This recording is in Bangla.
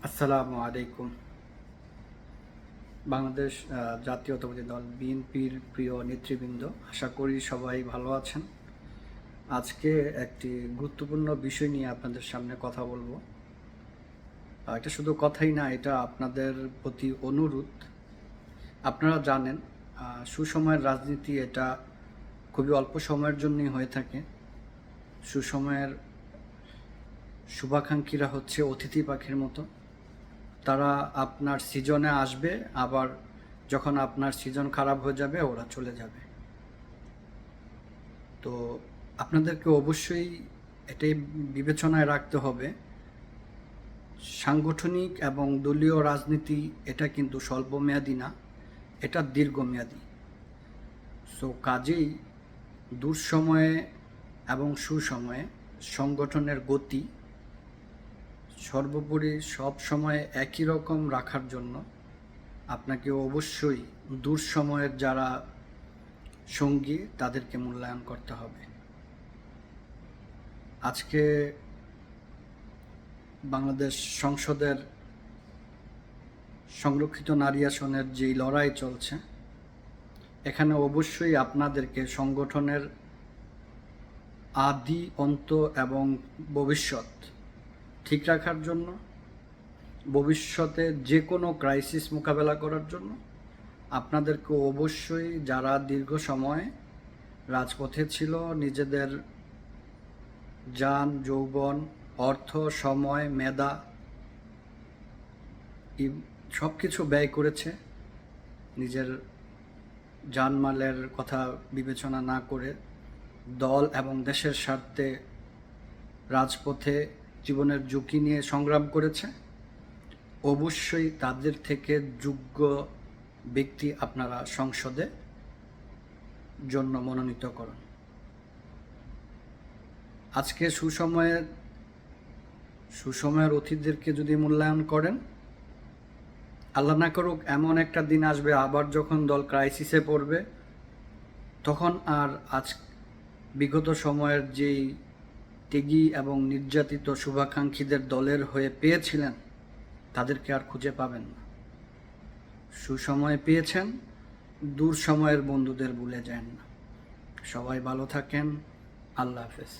আসসালামু আলাইকুম। বাংলাদেশ জাতীয়তাবাদী দল বিএনপির প্রিয় নেতৃবৃন্দ, আশা করি সবাই ভালো আছেন। আজকে একটি গুরুত্বপূর্ণ বিষয় নিয়ে আপনাদের সামনে কথা বলবো। এটা শুধু কথাই না, এটা আপনাদের প্রতি অনুরোধ। আপনারা জানেন, সুসময়ের রাজনীতি এটা খুবই অল্প সময়ের জন্যই হয়ে থাকে। সুসময়ের শুভাকাঙ্ক্ষীরা হচ্ছে অতিথি পাখির মতো। তারা আপনার সিজনে আসবে, আবার যখন আপনার সিজন খারাপ হয়ে যাবে ওরা চলে যাবে। তো আপনাদেরকে অবশ্যই এটাই বিবেচনায় রাখতে হবে, সাংগঠনিক এবং দলীয় রাজনীতি এটা কিন্তু স্বল্পমেয়াদী না, এটা দীর্ঘমেয়াদী। সো কাজেই দুঃসময়ে এবং সুসময়ে সংগঠনের গতি সর্বোপরি সব সময় একই রকম রাখার জন্য আপনাকে অবশ্যই দুঃসময়ের যারা সঙ্গী তাদেরকে মূল্যায়ন করতে হবে। আজকে বাংলাদেশ সংসদের সংরক্ষিত নারী আসনের যেই লড়াই চলছে, এখানে অবশ্যই আপনাদেরকে সংগঠনের আদি অন্ত এবং ভবিষ্যৎ ঠিক রাখার জন্য, ভবিষ্যতে যে কোনো ক্রাইসিস মোকাবেলা করার জন্য আপনাদেরকে অবশ্যই যারা দীর্ঘ সময় রাজপথে ছিল, নিজেদের যান যৌবন অর্থ সময় মেধা সব কিছু ব্যয় করেছে, নিজের জানমালের কথা বিবেচনা না করে দল এবং দেশের স্বার্থে রাজপথে জীবনের ঝুঁকি নিয়ে সংগ্রাম করেছে, অবশ্যই তাদের থেকে যোগ্য ব্যক্তি আপনারা সংসদে জন্য মনোনীত করুন। আজকে সুসময়ের অতিথিদেরকে যদি মূল্যায়ন করেন, আল্লাহ না করুক এমন একটা দিন আসবে আবার যখন দল ক্রাইসিসে পড়বে, তখন আর বিগত সময়ের যেই ত্যাগী এবং নির্যাতিত শুভাকাঙ্ক্ষীদের দলের হয়ে পেয়েছিলেন তাদেরকে আর খুঁজে পাবেন না। সুসময় পেয়েছেন, দূর সময়ের বন্ধুদের ভুলে যান না। সবাই ভালো থাকেন। আল্লাহ হাফেজ।